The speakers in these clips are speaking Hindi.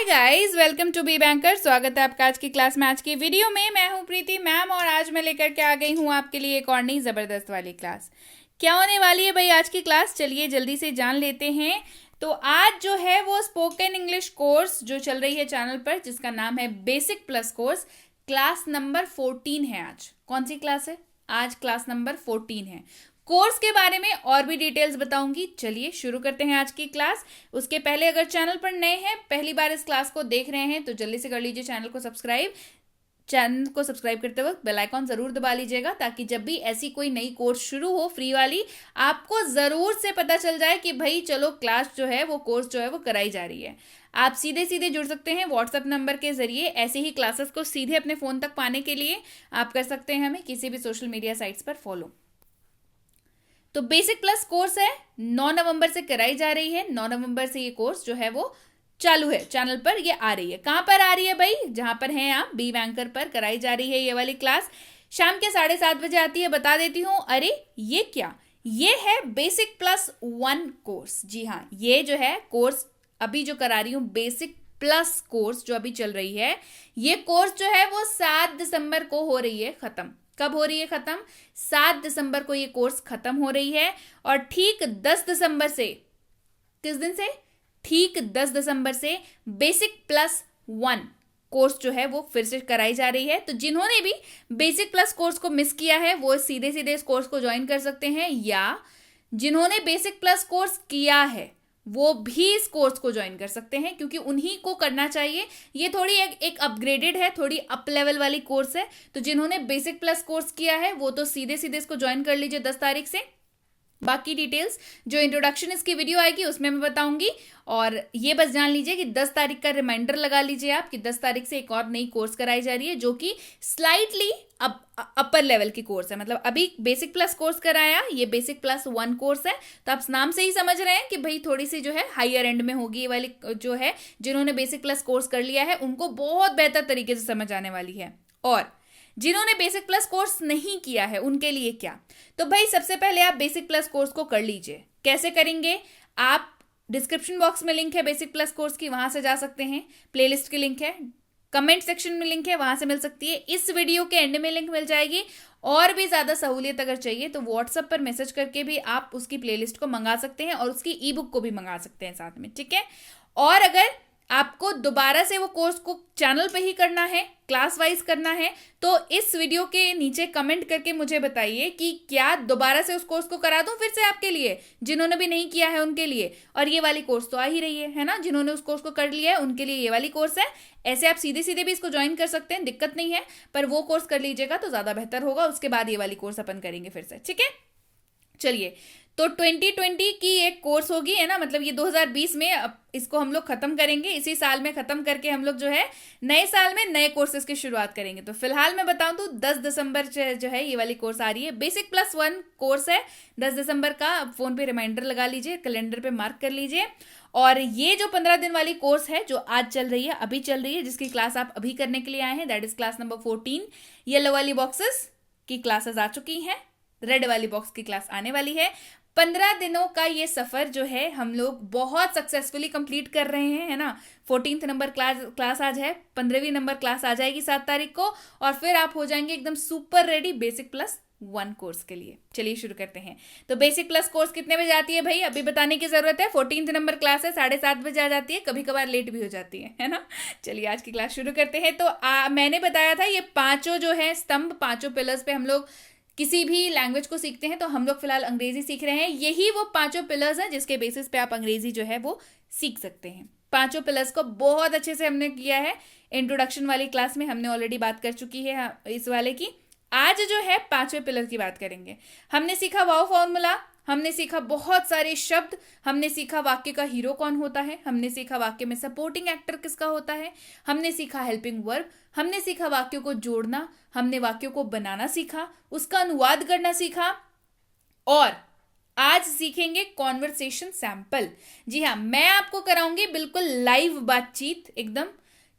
Guys, welcome to B Banker. स्वागत है आपका आज की क्लास में। आज की वीडियो में मैं हूं प्रीति मैम और आज मैं लेकर के आ गई हूं आपके लिए एक और नई ज़बरदस्त वाली क्लास। क्या होने वाली है भाई आज की क्लास, चलिए जल्दी से जान लेते हैं। तो आज जो है वो स्पोकन इंग्लिश कोर्स जो चल रही है चैनल पर, जिसका नाम है basic plus course, class number 14 है। आज कौन सी क्लास है? आज क्लास नंबर 14 है। कोर्स के बारे में और भी डिटेल्स बताऊंगी। चलिए शुरू करते हैं आज की क्लास। उसके पहले अगर चैनल पर नए हैं, पहली बार इस क्लास को देख रहे हैं, तो जल्दी से कर लीजिए चैनल को सब्सक्राइब। चैनल को सब्सक्राइब करते वक्त बेल आइकॉन जरूर दबा लीजिएगा, ताकि जब भी ऐसी कोई नई कोर्स शुरू हो फ्री वाली, आपको जरूर से पता चल जाए कि भाई चलो क्लास जो है वो कोर्स जो है वो कराई जा रही है। आप सीधे सीधे जुड़ सकते हैं व्हाट्सएप नंबर के जरिए। ऐसे ही क्लासेस को सीधे अपने फोन तक पाने के लिए आप कर सकते हैं हमें किसी भी सोशल मीडिया साइट्स पर फॉलो। तो बेसिक प्लस कोर्स है, 9 नवंबर से कराई जा रही है। 9 नवंबर से ये कोर्स जो है वो चालू है, चैनल पर ये आ रही है। कहां पर आ रही है भाई? जहां पर हैं आप, बी बैंकर पर कराई जा रही है ये वाली क्लास। शाम के 7:30 बजे आती है। बता देती हूँ, अरे ये क्या, ये है बेसिक प्लस 1 कोर्स। जी हाँ, ये जो है कोर्स अभी जो करा रही हूँ, बेसिक प्लस कोर्स जो अभी चल रही है, ये कोर्स जो है वो 7 दिसंबर को हो रही है खत्म। कब हो रही है खत्म? 7 दिसंबर को ये कोर्स खत्म हो रही है। और ठीक 10 दिसंबर से, किस दिन से? ठीक 10 दिसंबर से बेसिक प्लस 1 कोर्स जो है वो फिर से कराई जा रही है। तो जिन्होंने भी बेसिक प्लस कोर्स को मिस किया है वो सीधे सीधे इस कोर्स को ज्वाइन कर सकते हैं, या जिन्होंने बेसिक प्लस कोर्स किया है वो भी इस कोर्स को ज्वाइन कर सकते हैं, क्योंकि उन्हीं को करना चाहिए। ये थोड़ी एक अपग्रेडेड है, थोड़ी अप लेवल वाली कोर्स है। तो जिन्होंने बेसिक प्लस कोर्स किया है वो तो सीधे सीधे इसको ज्वाइन कर लीजिए 10 तारीख से। बाकी डिटेल्स जो इंट्रोडक्शन इसकी वीडियो आएगी उसमें मैं बताऊंगी। और ये बस जान लीजिए कि 10 तारीख का रिमाइंडर लगा लीजिए आप कि 10 तारीख से एक और नई कोर्स कराई जा रही है, जो कि स्लाइटली अपर लेवल की कोर्स है। मतलब अभी बेसिक प्लस कोर्स कराया, ये बेसिक प्लस 1 कोर्स है। तो आप नाम से ही समझ रहे हैं कि भाई थोड़ी सी जो है हायर एंड में होगी ये वाली, जो है जिन्होंने बेसिक प्लस कोर्स कर लिया है उनको बहुत बेहतर तरीके से समझ आने वाली है। और जिन्होंने बेसिक प्लस कोर्स नहीं किया है उनके लिए क्या? तो भाई सबसे पहले आप बेसिक प्लस कोर्स को कर लीजिए। कैसे करेंगे? आप डिस्क्रिप्शन बॉक्स में लिंक है बेसिक प्लस कोर्स की, वहां से जा सकते हैं। प्लेलिस्ट की लिंक है, कमेंट सेक्शन में लिंक है, वहां से मिल सकती है। इस वीडियो के एंड में लिंक मिल जाएगी। और भी ज्यादा सहूलियत अगर चाहिए तो व्हाट्सएप पर मैसेज करके भी आप उसकी प्लेलिस्ट को मंगा सकते हैं और उसकी ई बुक को भी मंगा सकते हैं साथ में, ठीक है। और अगर आपको दोबारा से वो कोर्स को चैनल पे ही करना है, क्लास वाइज करना है, तो इस वीडियो के नीचे कमेंट करके मुझे बताइए कि क्या दोबारा से उस कोर्स को करा दूं फिर से आपके लिए, जिन्होंने भी नहीं किया है उनके लिए। और ये वाली कोर्स तो आ ही रही है ना, जिन्होंने उस कोर्स को कर लिया है उनके लिए ये वाली कोर्स है। ऐसे आप सीधे सीधे भी इसको ज्वाइन कर सकते हैं, दिक्कत नहीं है, पर वो कोर्स कर लीजिएगा तो ज्यादा बेहतर होगा। उसके बाद ये वाली कोर्स अपन करेंगे फिर से, ठीक है। चलिए, तो 2020 की एक कोर्स होगी, है ना, मतलब ये 2020 में अब इसको हम लोग खत्म करेंगे। इसी साल में खत्म करके हम लोग जो है नए साल में नए कोर्सेज की शुरुआत करेंगे। तो फिलहाल मैं बताऊं तो 10 दिसंबर जो है ये वाली कोर्स आ रही है। बेसिक प्लस 1 कोर्स है 10 दिसंबर का। अब फोन पे रिमाइंडर लगा लीजिए, कैलेंडर पे मार्क कर लीजिए। और ये जो 15 दिन वाली कोर्स है जो आज चल रही है, अभी चल रही है, जिसकी क्लास आप अभी करने के लिए आए हैं, that is class number 14। Yellow वाली बॉक्सेस की क्लासेस आ चुकी हैं, रेड वाली बॉक्स की क्लास आने वाली है। 15 दिनों का ये सफर जो है हम लोग बहुत सक्सेसफुली कंप्लीट कर रहे हैं, है ना। 14th नंबर क्लास आज है, 15वीं नंबर क्लास आ जाएगी 7 तारीख को, और फिर आप हो जाएंगे एकदम super ready basic plus 1 course के लिए। चलिए शुरू करते हैं। तो बेसिक प्लस कोर्स कितने बजे आती है भाई? अभी बताने की जरूरत है। 14th नंबर क्लास है, 7:30 बजे आ जाती है, कभी कभार लेट भी हो जाती है ना। चलिए आज की क्लास शुरू करते हैं। तो मैंने बताया था ये पांचों जो है स्तंभ, पांचों पिलर्स पे हम लोग किसी भी लैंग्वेज को सीखते हैं। तो हम लोग फिलहाल अंग्रेजी सीख रहे हैं। यही वो पांचों पिलर्स हैं जिसके बेसिस पे आप अंग्रेजी जो है वो सीख सकते हैं। पांचों पिलर्स को बहुत अच्छे से हमने किया है। इंट्रोडक्शन वाली क्लास में हमने ऑलरेडी बात कर चुकी है इस वाले की। आज जो है पांचवें पिलर की बात करेंगे। हमने सीखा वाव फॉर्मूला, हमने सीखा बहुत सारे शब्द, हमने सीखा वाक्य का हीरो कौन होता है, हमने सीखा वाक्य में सपोर्टिंग एक्टर किसका होता है, हमने सीखा हेल्पिंग वर्ब, हमने सीखा वाक्यों को जोड़ना, हमने वाक्यों को बनाना सीखा, उसका अनुवाद करना सीखा, और आज सीखेंगे कॉन्वर्सेशन सैंपल। जी हाँ, मैं आपको कराऊंगी बिल्कुल लाइव बातचीत। एकदम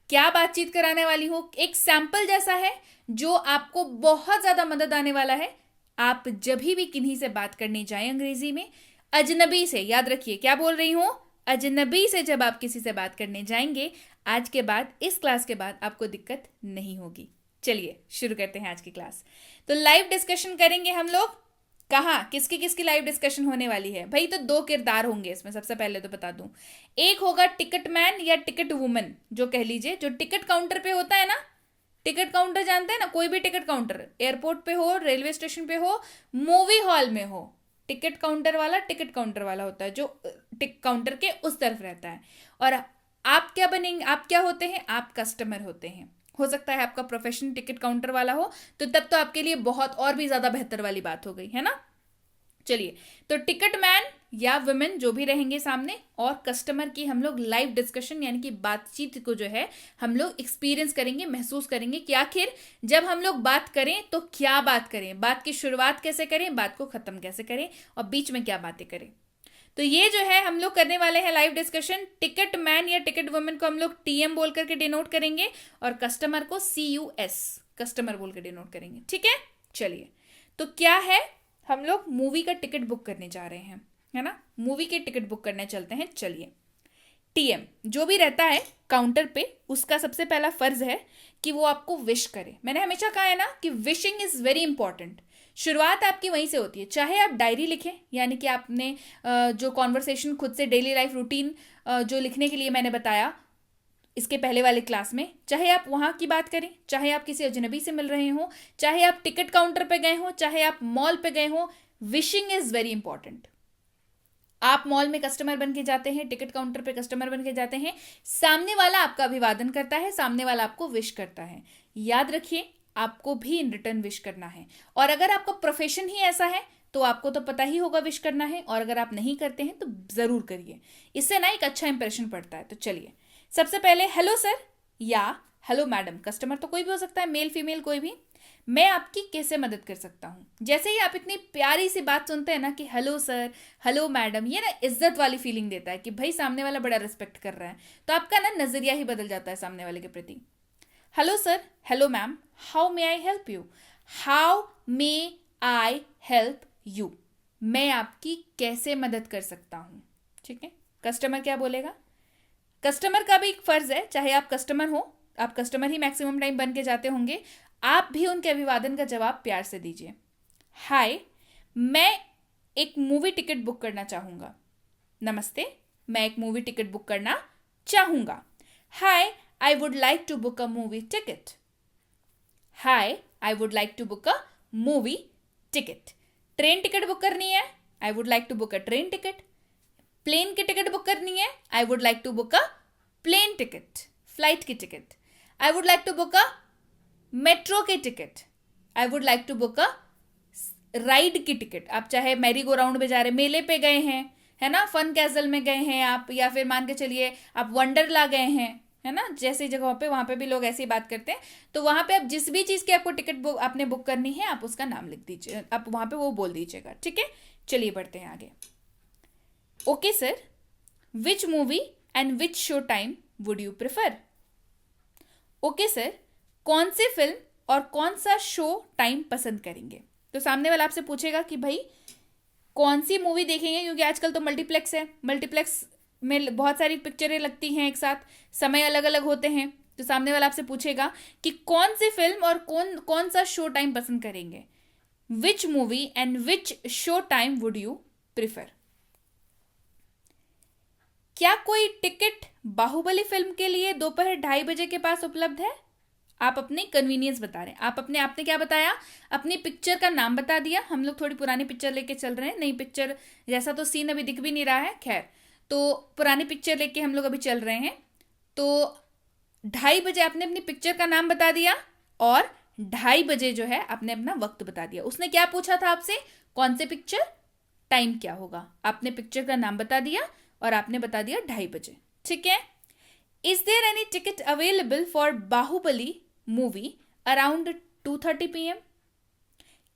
क्या बातचीत कराने वाली हूँ, एक सैंपल जैसा है जो आपको बहुत ज्यादा मदद आने वाला है। आप जब भी किन्हीं से बात करने जाएं अंग्रेजी में, अजनबी से, याद रखिए क्या बोल रही हूं, अजनबी से जब आप किसी से बात करने जाएंगे, आज के बाद, इस क्लास के बाद आपको दिक्कत नहीं होगी। चलिए शुरू करते हैं आज की क्लास। तो लाइव डिस्कशन करेंगे हम लोग। कहाँ, किसकी किसकी लाइव डिस्कशन होने वाली है भाई? तो 2 किरदार होंगे इसमें, सबसे पहले तो बता दूं। एक होगा टिकट मैन या टिकट वुमन, जो कह लीजिए जो टिकट काउंटर पे होता है ना। टिकट काउंटर जानते हैं ना, कोई भी टिकट काउंटर, एयरपोर्ट पे हो, रेलवे स्टेशन पे हो, मूवी हॉल में हो, टिकट काउंटर वाला होता है, जो टिकट काउंटर के उस तरफ रहता है। और आप क्या बनेंगे, आप क्या होते हैं? आप कस्टमर होते हैं। हो सकता है आपका प्रोफेशन टिकट काउंटर वाला हो, तो तब तो आपके लिए बहुत और भी ज्यादा बेहतर वाली बात हो गई है ना। चलिए, तो टिकट मैन या वुमेन जो भी रहेंगे सामने, और कस्टमर की हम लोग लाइव डिस्कशन यानी कि बातचीत को जो है हम लोग एक्सपीरियंस करेंगे, महसूस करेंगे कि आखिर जब हम लोग बात करें तो क्या बात करें, बात की शुरुआत कैसे करें, बात को खत्म कैसे करें, और बीच में क्या बातें करें। तो ये जो है हम लोग करने वाले हैं लाइव डिस्कशन। टिकट मैन या टिकट वुमेन को हम लोग टीएम बोल करके डिनोट करेंगे, और कस्टमर को CUS, कस्टमर बोल के डिनोट करेंगे। ठीक है, चलिए। तो क्या है, हम लोग मूवी का टिकट बुक करने जा रहे हैं, है ना। मूवी के टिकट बुक करने चलते हैं। चलिए, टीएम जो भी रहता है काउंटर पे, उसका सबसे पहला फर्ज है कि वो आपको विश करे। मैंने हमेशा कहा है ना कि विशिंग इज वेरी इंपॉर्टेंट। शुरुआत आपकी वहीं से होती है। चाहे आप डायरी लिखें, यानी कि आपने जो कॉन्वर्सेशन खुद से, डेली लाइफ रूटीन जो लिखने के लिए मैंने बताया इसके पहले वाले क्लास में, चाहे आप वहां की बात करें, चाहे आप किसी अजनबी से मिल रहे हो, चाहे आप टिकट काउंटर पे गए हो, चाहे आप मॉल पे गए हो, विशिंग इज वेरी इंपॉर्टेंट। आप मॉल में कस्टमर बन के जाते हैं, टिकट काउंटर पे कस्टमर बन के जाते हैं, सामने वाला आपका अभिवादन करता है, सामने वाला आपको विश करता है। याद रखिए, आपको भी इन रिटर्न विश करना है। और अगर आपका प्रोफेशन ही ऐसा है तो आपको तो पता ही होगा विश करना है, और अगर आप नहीं करते हैं तो जरूर करिए, इससे ना एक अच्छा इंप्रेशन पड़ता है। तो चलिए, सबसे पहले हेलो सर या हेलो मैडम, कस्टमर तो कोई भी हो सकता है, मेल फीमेल कोई भी। मैं आपकी कैसे मदद कर सकता हूँ। जैसे ही आप इतनी प्यारी सी बात सुनते हैं ना कि हेलो सर, हेलो मैडम, ये ना इज्जत वाली फीलिंग देता है कि भाई सामने वाला बड़ा रिस्पेक्ट कर रहा है, तो आपका ना नजरिया ही बदल जाता है सामने वाले के प्रति। Hello sir, hello ma'am, how may I help you, how may I help you, मैं आपकी कैसे मदद कर सकता हूँ। ठीक है, कस्टमर क्या बोलेगा? कस्टमर का भी एक फर्ज है, चाहे आप कस्टमर हो, आप कस्टमर ही मैक्सिमम टाइम बन के जाते होंगे, आप भी उनके अभिवादन का जवाब प्यार से दीजिए। हाय, मैं एक मूवी टिकट बुक करना चाहूँगा। नमस्ते, मैं एक मूवी टिकट बुक करना चाहूँगा। Hi, I would like to book a movie ticket. Hi, I would like to book a movie ticket. Train ticket book करनी है, I would like to book a train ticket. Plane की टिकट बुक करनी है, I would like to book a plane ticket, flight की ticket. I would like to book a metro की ticket. I would like to book a ride की टिकट। आप चाहे मैरी गो राउंड में जा रहे, मेले पे गए हैं, है ना, फन कैसल में गए हैं आप, या फिर मान के चलिए आप वंडरला गए हैं, है ना, जैसी जगहों पे, वहां पे भी लोग ऐसी बात करते हैं। तो वहां पे आप जिस भी चीज की आपको टिकट बुक आपने बुक करनी है, आप उसका नाम लिख दीजिए, आप वहां पे वो बोल दीजिएगा। ठीक है, चलिए बढ़ते हैं आगे। Okay sir, which movie and which show time would you prefer. Okay sir, कौन सी फिल्म और कौन सा शो टाइम पसंद करेंगे। तो सामने वाला आपसे पूछेगा कि भाई कौन सी मूवी देखेंगे, क्योंकि आजकल तो मल्टीप्लेक्स है, मल्टीप्लेक्स में बहुत सारी पिक्चरें लगती हैं एक साथ, समय अलग अलग होते हैं। तो सामने वाला आपसे पूछेगा कि कौन सी फिल्म और कौन सा शो टाइम पसंद करेंगे। Which movie and which show time would you prefer. क्या कोई टिकट बाहुबली फिल्म के लिए दोपहर 2:30 बजे के पास उपलब्ध है। आप अपनी कन्वीनियंस बता रहे हैं, आपने क्या बताया, अपनी पिक्चर का नाम बता दिया। हम लोग थोड़ी पुरानी पिक्चर लेके चल रहे हैं, नई पिक्चर जैसा तो सीन अभी दिख भी नहीं रहा है, खैर तो पुरानी पिक्चर लेके हम लोग अभी चल रहे हैं। तो 2:30 बजे आपने अपनी पिक्चर का नाम बता दिया, और 2:30 बजे जो है आपने अपना वक्त बता दिया। उसने क्या पूछा था आपसे, कौन से पिक्चर, टाइम क्या होगा। आपने पिक्चर का नाम बता दिया और आपने बता दिया 2:30 बजे। ठीक है, is there any ticket available for Baahubali movie around 2:30 PM।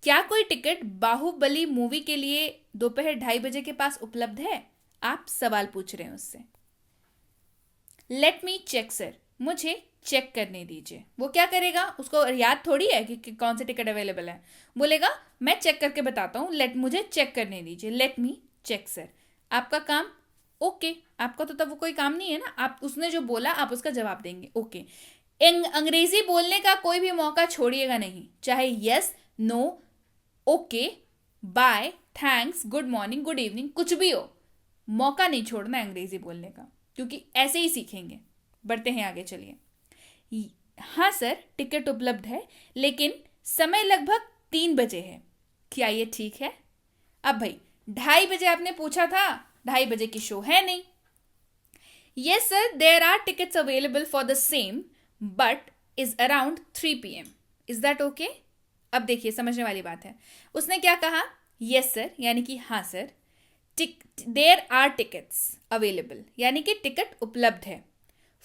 क्या कोई टिकट बाहुबली मूवी के लिए दोपहर 2:30 बजे के पास उपलब्ध है। आप सवाल पूछ रहे हैं उससे। लेट मी चेक सर, मुझे चेक करने दीजिए। वो क्या करेगा, उसको याद थोड़ी है कि कौन से टिकट अवेलेबल है, बोलेगा मैं चेक करके बताता हूँ, मुझे चेक करने दीजिए। लेट मी चेक सर, आपका काम ओके, आपका तो तब वो कोई काम नहीं है ना, आप उसने जो बोला आप उसका जवाब देंगे ओके। अंग्रेजी बोलने का कोई भी मौका छोड़िएगा नहीं, चाहे yes, no, okay, bye, thanks, good morning, good evening, कुछ भी हो, मौका नहीं छोड़ना है अंग्रेजी बोलने का, क्योंकि ऐसे ही सीखेंगे। बढ़ते हैं आगे, चलिए। हाँ सर, टिकट उपलब्ध है, लेकिन समय लगभग 3 बजे है, क्या ये ठीक है? अब भाई 2:30 बजे आपने पूछा था, 2:30 बजे की शो है नहीं। Yes sir, there are tickets available for the same but is around 3 PM। Is that okay? अब देखिए, समझने वाली बात है। उसने क्या कहा? यस सर यानी कि हाँ sir, there are tickets available यानी कि टिकट उपलब्ध है।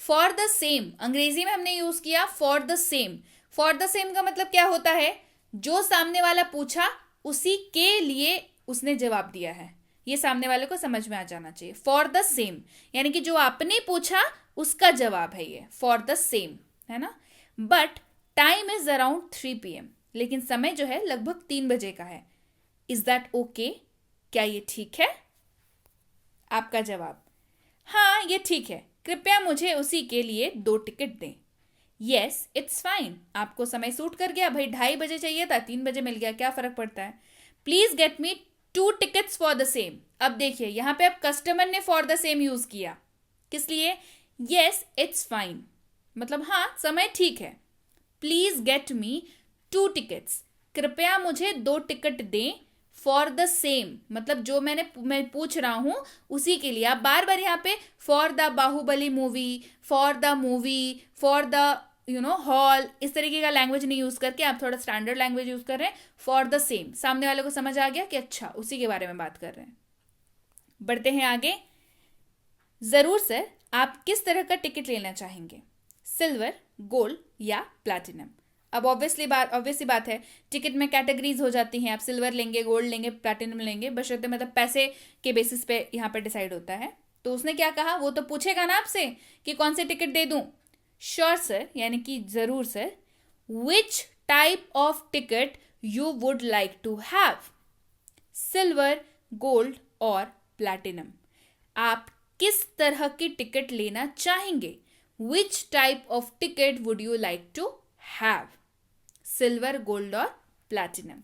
फॉर द सेम, अंग्रेजी में हमने यूज किया for the same. For the same का मतलब क्या होता है? जो सामने वाला पूछा उसी के लिए उसने जवाब दिया है, ये सामने वाले को समझ में आ जाना चाहिए। फॉर द सेम यानी कि जो आपने पूछा उसका जवाब है ये, फॉर द सेम, है ना। But time is around 3 PM, लेकिन समय जो है लगभग 3 बजे का है। Is that okay? क्या ये ठीक है? आपका जवाब, हाँ ये ठीक है, कृपया मुझे उसी के लिए 2 टिकट दें। यस इट्स फाइन, आपको समय सूट कर गया भाई, 2:30 बजे चाहिए था, 3 बजे मिल गया, क्या फर्क पड़ता है। Please get me 2 tickets for the same. अब देखिए यहां पे अब कस्टमर ने फॉर द सेम यूज किया, किस लिए? यस इट्स फाइन, मतलब हाँ समय ठीक है। प्लीज गेट मी 2 टिकट्स, कृपया मुझे 2 टिकट दें। फॉर द सेम मतलब जो मैं पूछ रहा हूं उसी के लिए। आप बार बार यहाँ पे for the Baahubali movie, for the movie, for the hall, इस तरीके का लैंग्वेज नहीं यूज करके आप थोड़ा स्टैंडर्ड लैंग्वेज यूज कर रहे हैं। फॉर द सेम, सामने वाले को समझ आ गया कि अच्छा उसी के बारे में बात कर रहे हैं। बढ़ते हैं आगे। जरूर सर, आप किस तरह का टिकट लेना चाहेंगे? सिल्वर, गोल्ड या प्लैटिनम? अब ऑब्वियसली बात है, टिकट में कैटेगरीज हो जाती हैं, आप सिल्वर लेंगे, गोल्ड लेंगे, प्लैटिनम लेंगे, बशर्ते मतलब पैसे के बेसिस पे यहाँ पे डिसाइड होता है। तो उसने क्या कहा, वो तो पूछेगा ना आपसे कि कौन से टिकट दे दूं। श्योर सर यानी कि जरूर sir. Which type of ticket you would like to have? Silver, gold और प्लैटिनम, आप किस तरह की टिकट लेना चाहेंगे? Which type of ticket would you like to have? Silver, gold और प्लैटिनम।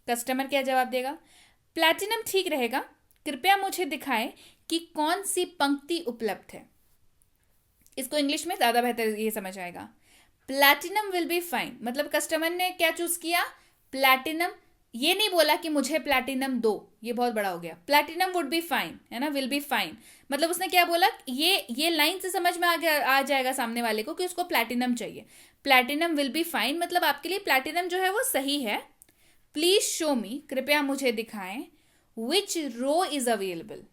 कस्टमर क्या जवाब देगा? प्लैटिनम ठीक रहेगा, कृपया मुझे दिखाएं कि कौन सी पंक्ति उपलब्ध है। इसको इंग्लिश में ज्यादा बेहतर ये समझ आएगा। प्लैटिनम विल बी फाइन, मतलब कस्टमर ने क्या चूज किया? प्लैटिनम। ये नहीं बोला कि मुझे प्लैटिनम दो, ये बहुत बड़ा हो गया। प्लैटिनम वुड बी फाइन, है ना, विल बी फाइन, मतलब उसने क्या बोला, ये लाइन से समझ में आ जाएगा सामने वाले को कि उसको प्लैटिनम चाहिए। प्लैटिनम विल बी फाइन मतलब आपके लिए प्लैटिनम जो है वो सही है। प्लीज शो मी, कृपया मुझे दिखाएं, विच रो इज अवेलेबल,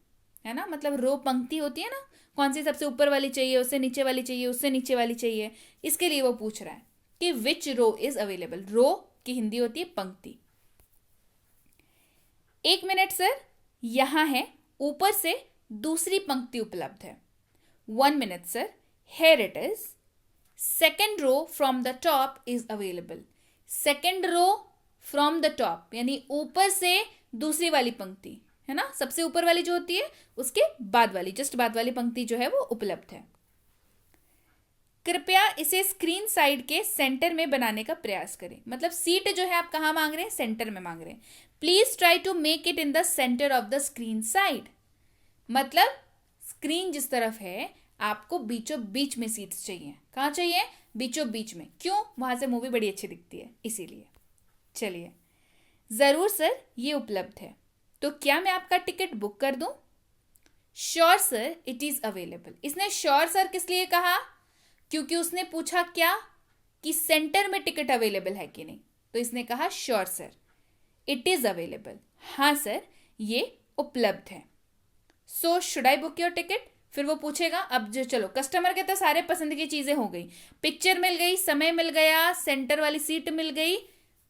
है ना, मतलब रो पंक्ति होती है ना, कौन सी सबसे ऊपर वाली चाहिए, उससे नीचे वाली चाहिए, उससे नीचे वाली चाहिए, इसके लिए वो पूछ रहा है कि विच रो इज अवेलेबल। रो की हिंदी होती है पंक्ति। 1 मिनट सर, यहां है, ऊपर से दूसरी पंक्ति उपलब्ध है। 1 minute sir, here it is. Second row from the top is available. Second row from the top यानी ऊपर से दूसरी वाली पंक्ति, है ना, सबसे ऊपर वाली जो होती है उसके बाद वाली, जस्ट बाद वाली पंक्ति जो है वो उपलब्ध है। कृपया इसे स्क्रीन साइड के सेंटर में बनाने का प्रयास करें, मतलब सीट जो है आप कहाँ मांग रहे हैं? सेंटर में मांग रहे हैं। Please try to make it in the centre of the screen side, मतलब स्क्रीन जिस तरफ है आपको बीचों बीच में सीट्स चाहिए। कहाँ चाहिए? बीचों बीच में। क्यों? वहां से मूवी बड़ी अच्छी दिखती है, इसीलिए। चलिए, जरूर सर, ये उपलब्ध है, तो क्या मैं आपका टिकट बुक कर दूं? Sure sir, it is available. इसने श्योर सर किस लिए कहा? क्योंकि उसने पूछा क्या कि सेंटर में टिकट अवेलेबल है कि नहीं, तो इसने कहा sure sir, it is available, हाँ सर ये उपलब्ध है। So should I book your ticket? फिर वो पूछेगा, अब जो चलो कस्टमर के तो सारे पसंद की चीजें हो गई, पिक्चर मिल गई, समय मिल गया, सेंटर वाली सीट मिल गई,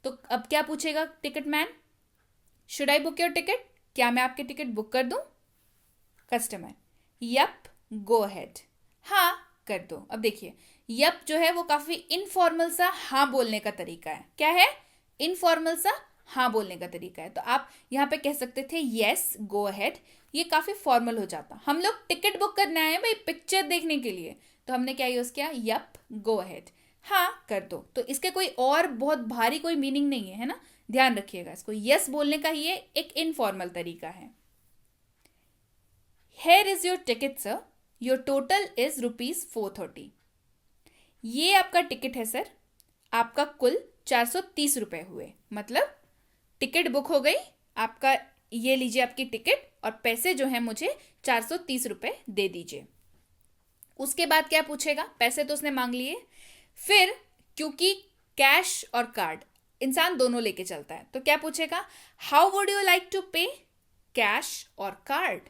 तो अब क्या पूछेगा ticket man? Should I book your ticket? क्या मैं आपके टिकट बुक कर दूं? कस्टमर, यप, गो अहेड, हाँ कर दो। अब देखिए, यप जो है वो काफी इनफॉर्मल सा हाँ बोलने का तरीका है। क्या है? इनफॉर्मल सा हाँ बोलने का तरीका है। तो आप यहाँ पे कह सकते थे यस गो अहेड, ये काफी फॉर्मल हो जाता। हम लोग टिकट बुक करने आए हैं भाई पिक्चर देखने के लिए, तो हमने क्या यूज किया, यप गो अहेड, हाँ कर दो। तो इसके कोई और बहुत भारी कोई मीनिंग नहीं है ना, ध्यान रखिएगा इसको। यस बोलने का ये एक इनफॉर्मल तरीका है। Hair is your ticket sir, your total is ₹430। ये आपका टिकट है सर, आपका कुल 430 रुपए हुए। मतलब टिकट बुक हो गई आपका, ये लीजिए आपकी टिकट और पैसे जो है मुझे 430 रुपए दे दीजिए। उसके बाद क्या पूछेगा, पैसे तो उसने मांग लिए, फिर क्योंकि कैश और कार्ड इंसान दोनों लेके चलता है, तो क्या पूछेगा, how would you like to pay, cash और कार्ड।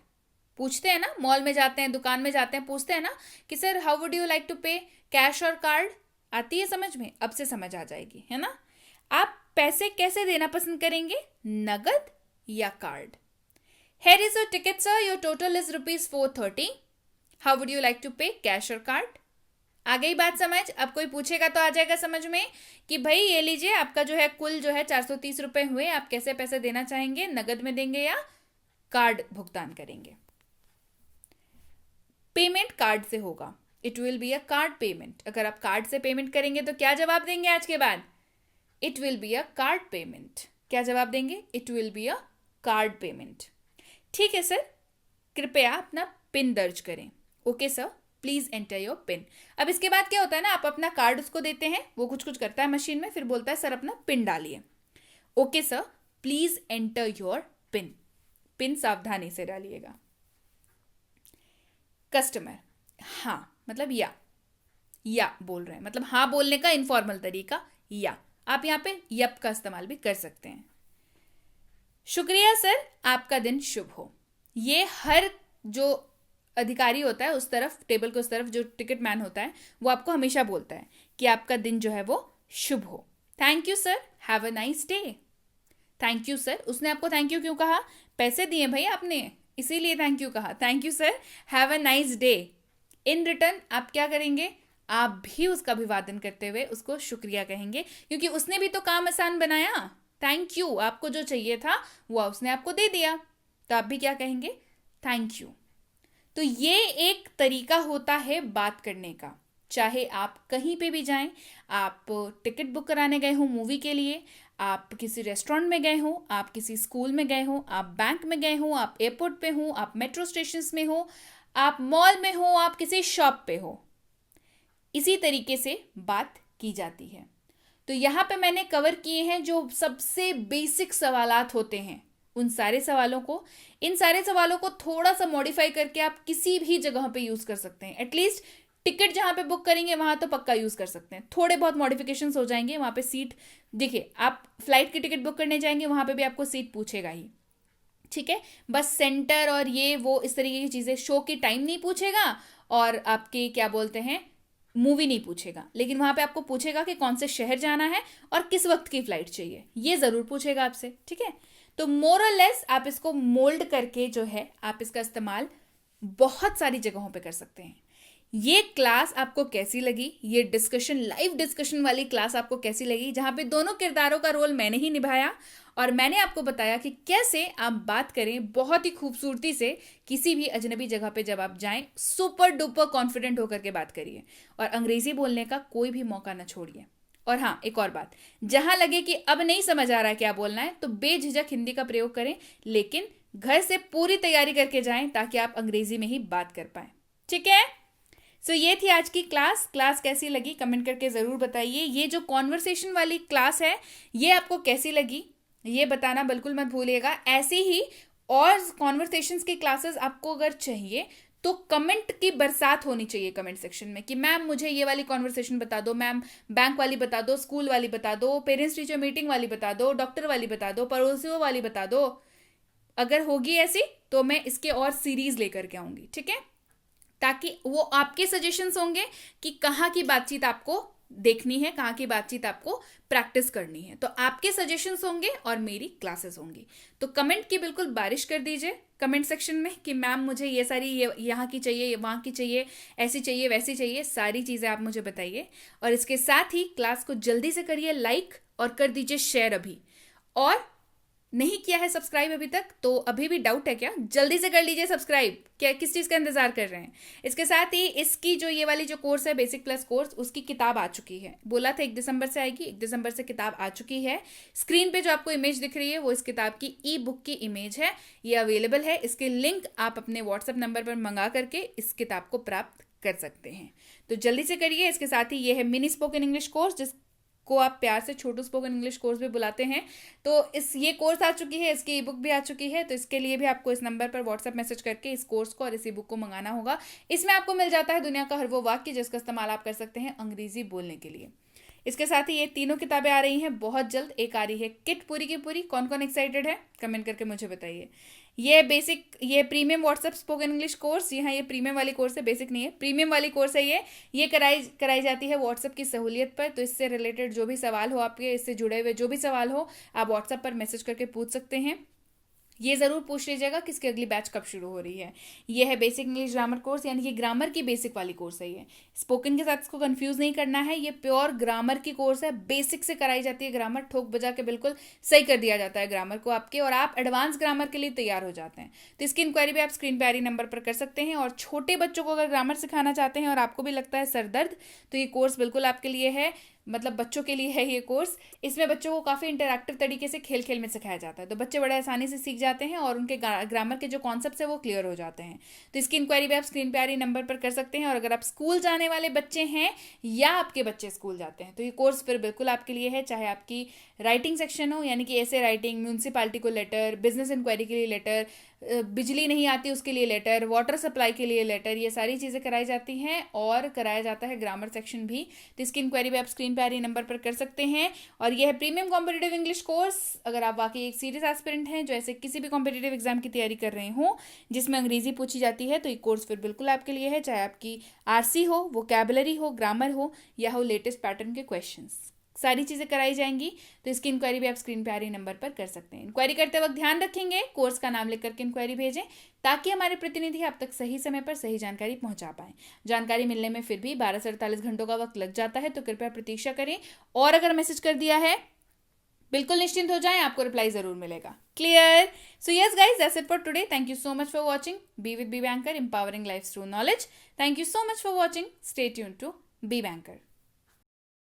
पूछते हैं ना, मॉल में जाते हैं, दुकान में जाते हैं, पूछते हैं ना कि sir how would you like to pay, cash और कार्ड। आती है समझ में, अब से समझ आ जाएगी, है ना। आप पैसे कैसे देना पसंद करेंगे, नगद या card. Here is your ticket sir, your total is ₹430, how would you like to pay, cash और कार्ड। आ गई बात समझ। अब कोई पूछेगा तो आ जाएगा समझ में कि भाई ये लीजिए आपका जो है कुल जो है 430 रुपए हुए, आप कैसे पैसे देना चाहेंगे, नगद में देंगे या कार्ड भुगतान करेंगे। पेमेंट कार्ड से होगा, it will be a card payment. अगर आप कार्ड से पेमेंट करेंगे तो क्या जवाब देंगे आज के बाद, it will be a card payment. क्या जवाब देंगे, it will be a card payment. ठीक है सर, कृपया अपना पिन दर्ज करें। Okay sir, please enter your pin. अब इसके बाद क्या होता है ना, आप अपना कार्ड उसको देते हैं, वो कुछ कुछ करता है मशीन में, फिर बोलता है सर अपना पिन डालिए। Okay sir, please enter your pin. Pin सावधानी से डालिएगा। कस्टमर, हाँ मतलब या बोल रहे हैं, मतलब हाँ बोलने का इनफॉर्मल तरीका या। आप यहाँ पे यप का इस्तेमाल भी कर सकते हैं। शुक्रिया सर, आपका दिन शुभ हो। ये हर जो अधिकारी होता है उस तरफ, टेबल के उस तरफ जो टिकट मैन होता है, वो आपको हमेशा बोलता है कि आपका दिन जो है वो शुभ हो। Thank you sir, have a nice day. Thank you sir, उसने आपको थैंक यू क्यों कहा, पैसे दिए भाई आपने, इसीलिए थैंक यू कहा। Thank you sir, have a nice day. In return आप क्या करेंगे, आप भी उसका अभिवादन करते हुए उसको शुक्रिया कहेंगे, क्योंकि उसने भी तो काम आसान बनाया। थैंक यू, आपको जो चाहिए था वो उसने आपको दे दिया, तो आप भी क्या कहेंगे, थैंक यू। तो ये एक तरीका होता है बात करने का। चाहे आप कहीं पे भी जाएं, आप टिकट बुक कराने गए हो मूवी के लिए, आप किसी रेस्टोरेंट में गए हो, आप किसी स्कूल में गए हो, आप बैंक में गए हो, आप एयरपोर्ट पे हो, आप मेट्रो स्टेशन में हो, आप मॉल में हो, आप किसी शॉप पे हो, इसी तरीके से बात की जाती है। तो यहाँ पे मैंने कवर किए हैं जो सबसे बेसिक सवालात होते हैं, उन सारे सवालों को, इन सारे सवालों को थोड़ा सा मॉडिफाई करके आप किसी भी जगह पे यूज कर सकते हैं। एटलीस्ट टिकट जहां पे बुक करेंगे वहां तो पक्का यूज कर सकते हैं। थोड़े बहुत मॉडिफिकेशंस हो जाएंगे वहां पे। सीट देखिए, आप फ्लाइट की टिकट बुक करने जाएंगे वहां पे भी आपको सीट पूछेगा ही, ठीक है। बस सेंटर और ये वो इस तरीके की चीजें, शो की टाइम नहीं पूछेगा और आपके क्या बोलते हैं मूवी नहीं पूछेगा, लेकिन वहां पे आपको पूछेगा कि कौन से शहर जाना है और किस वक्त की फ्लाइट चाहिए, ये जरूर पूछेगा आपसे, ठीक है। तो मोर और लेस आप इसको मोल्ड करके जो है आप इसका इस्तेमाल बहुत सारी जगहों पे कर सकते हैं। ये क्लास आपको कैसी लगी, ये डिस्कशन, लाइव डिस्कशन वाली क्लास आपको कैसी लगी, जहां पे दोनों किरदारों का रोल मैंने ही निभाया और मैंने आपको बताया कि कैसे आप बात करें बहुत ही खूबसूरती से किसी भी अजनबी जगह पे जब आप जाएं, सुपर डुपर कॉन्फिडेंट होकर के बात करिए और अंग्रेजी बोलने का कोई भी मौका ना छोड़िए। और हाँ, एक और बात, जहां लगे कि अब नहीं समझ आ रहा है क्या बोलना है तो बेझिझक हिंदी का प्रयोग करें, लेकिन घर से पूरी तैयारी करके जाएं ताकि आप अंग्रेजी में ही बात कर पाए, ठीक है। सो ये थी आज की क्लास कैसी लगी कमेंट करके ज़रूर बताइए। ये जो कॉन्वर्सेशन वाली क्लास है ये आपको कैसी लगी ये बताना बिल्कुल मत भूलिएगा। ऐसी ही और कॉन्वर्सेशंस की क्लासेस आपको अगर चाहिए तो कमेंट की बरसात होनी चाहिए कमेंट सेक्शन में कि मैम मुझे ये वाली कॉन्वर्सेशन बता दो, मैम बैंक वाली बता दो, स्कूल वाली बता दो, पेरेंट्स टीचर मीटिंग वाली बता दो, डॉक्टर वाली बता दो, पड़ोसियों वाली बता दो। अगर होगी ऐसी तो मैं इसके और सीरीज लेकर के आऊंगी, ठीक है, ताकि वो आपके सजेशंस होंगे कि कहाँ की बातचीत आपको देखनी है, कहाँ की बातचीत आपको प्रैक्टिस करनी है, तो आपके सजेशंस होंगे और मेरी क्लासेस होंगी। तो कमेंट की बिल्कुल बारिश कर दीजिए कमेंट सेक्शन में कि मैम मुझे ये सारी, ये यहाँ की चाहिए, ये वहाँ की चाहिए, ऐसी चाहिए, वैसी चाहिए, सारी चीज़ें आप मुझे बताइए। और इसके साथ ही क्लास को जल्दी से करिए लाइक और कर दीजिए शेयर अभी। और नहीं किया है सब्सक्राइब अभी तक तो अभी भी डाउट है क्या, जल्दी से कर लीजिए सब्सक्राइब। क्या किस चीज़ का इंतजार कर रहे हैं। इसके साथ ही इसकी जो ये वाली जो कोर्स है बेसिक प्लस कोर्स, उसकी किताब आ चुकी है। बोला था 1 दिसंबर से आएगी, 1 दिसंबर से किताब आ चुकी है। स्क्रीन पे जो आपको इमेज दिख रही है वो इस किताब की ई बुक की इमेज है। ये अवेलेबल है। इसके लिंक आप अपने व्हाट्सएप नंबर पर मंगा करके इस किताब को प्राप्त कर सकते हैं। तो जल्दी से करिए। इसके साथ ही ये है मिनी स्पोकन इंग्लिश कोर्स, जिस को आप प्यार से छोटू स्पोकन इंग्लिश कोर्स भी बुलाते हैं। तो ये कोर्स आ चुकी है, इसकी ई बुक भी आ चुकी है। तो इसके लिए भी आपको इस नंबर पर व्हाट्सएप मैसेज करके इस कोर्स को और इस ई बुक को मंगाना होगा। इसमें आपको मिल जाता है दुनिया का हर वो वाक्य जिसका इस्तेमाल आप कर सकते हैं अंग्रेजी बोलने के लिए। इसके साथ ही ये तीनों किताबें आ रही हैं बहुत जल्द। एक आ रही है किट पूरी की पूरी। कौन कौन एक्साइटेड है कमेंट करके मुझे बताइए। ये premium WhatsApp spoken English course, यहाँ ये प्रीमियम वाली कोर्स है, बेसिक नहीं है, प्रीमियम वाली कोर्स है। ये कराई जाती है व्हाट्सएप की सहूलियत पर। तो इससे रिलेटेड जो भी सवाल हो आपके, इससे जुड़े हुए जो भी सवाल हो, आप व्हाट्सएप पर मैसेज करके पूछ सकते हैं। ये ज़रूर पूछ लीजिएगा कि इसकी अगली बैच कब शुरू हो रही है। ये है बेसिक इंग्लिश ग्रामर कोर्स, यानी कि ग्रामर की बेसिक वाली कोर्स है। ये स्पोकन के साथ इसको कंफ्यूज नहीं करना है। ये प्योर ग्रामर की कोर्स है। बेसिक से कराई जाती है ग्रामर, ठोक बजा के बिल्कुल सही कर दिया जाता है ग्रामर को आपके, और आप एडवांस ग्रामर के लिए तैयार हो जाते हैं। तो इसकी इंक्वायरी भी आप स्क्रीन पे आ रही नंबर पर कर सकते हैं। और छोटे बच्चों को अगर ग्रामर सिखाना चाहते हैं और आपको भी लगता है सरदर्द, तो ये कोर्स बिल्कुल आपके लिए है। मतलब बच्चों के लिए है ये कोर्स। इसमें बच्चों को काफ़ी इंटरैक्टिव तरीके से खेल खेल में सिखाया जाता है। तो बच्चे बड़े आसानी से सीख जाते हैं और उनके ग्रामर के जो कॉन्सेप्ट्स है वो क्लियर हो जाते हैं। तो इसकी इंक्वायरी भी आप स्क्रीन पे आ रही नंबर पर कर सकते हैं। और अगर आप स्कूल जाने वाले बच्चे हैं या आपके बच्चे स्कूल जाते हैं तो ये कोर्स फिर बिल्कुल आपके लिए है। चाहे आपकी राइटिंग सेक्शन हो, यानी कि ऐसे राइटिंग, म्यूनसिपालिटी को लेटर, बिजनेस इंक्वायरी के लिए लेटर, बिजली नहीं आती उसके लिए लेटर, वाटर सप्लाई के लिए लेटर, ये सारी चीज़ें कराई जाती हैं। और कराया जाता है ग्रामर सेक्शन भी। तो इसकी इंक्वायरी भी आप स्क्रीन पे आ रही नंबर पर कर सकते हैं। और यह है प्रीमियम कॉम्पिटिटिव इंग्लिश कोर्स। अगर आप वाकई एक सीरियस एस्पिरेंट हैं जो ऐसे किसी भी कॉम्पिटिटिव एग्जाम की तैयारी कर रहे हों जिसमें अंग्रेजी पूछी जाती है, तो ये कोर्स फिर बिल्कुल आपके लिए है। चाहे आपकी आरसी हो, वोकैबुलरी हो, ग्रामर हो, या हो लेटेस्ट पैटर्न के क्वेश्चंस, सारी चीज़ें कराई जाएंगी। तो इसकी इंक्वायरी भी आप स्क्रीन पे आ रही नंबर पर कर सकते हैं। इंक्वायरी करते वक्त ध्यान रखेंगे कोर्स का नाम लिख करके इंक्वायरी भेजें, ताकि हमारे प्रतिनिधि आप तक सही समय पर सही जानकारी पहुंचा पाएं। जानकारी मिलने में फिर भी 12 से 48 घंटों का वक्त लग जाता है, तो कृपया प्रतीक्षा करें। और अगर मैसेज कर दिया है बिल्कुल निश्चिंत हो जाएं, आपको रिप्लाई जरूर मिलेगा। Clear? So yes guys, that's it for today. Thank you so much for watching be with B Banker, empowering life through knowledge. Thank you so much for watching. Stay tuned to B banker.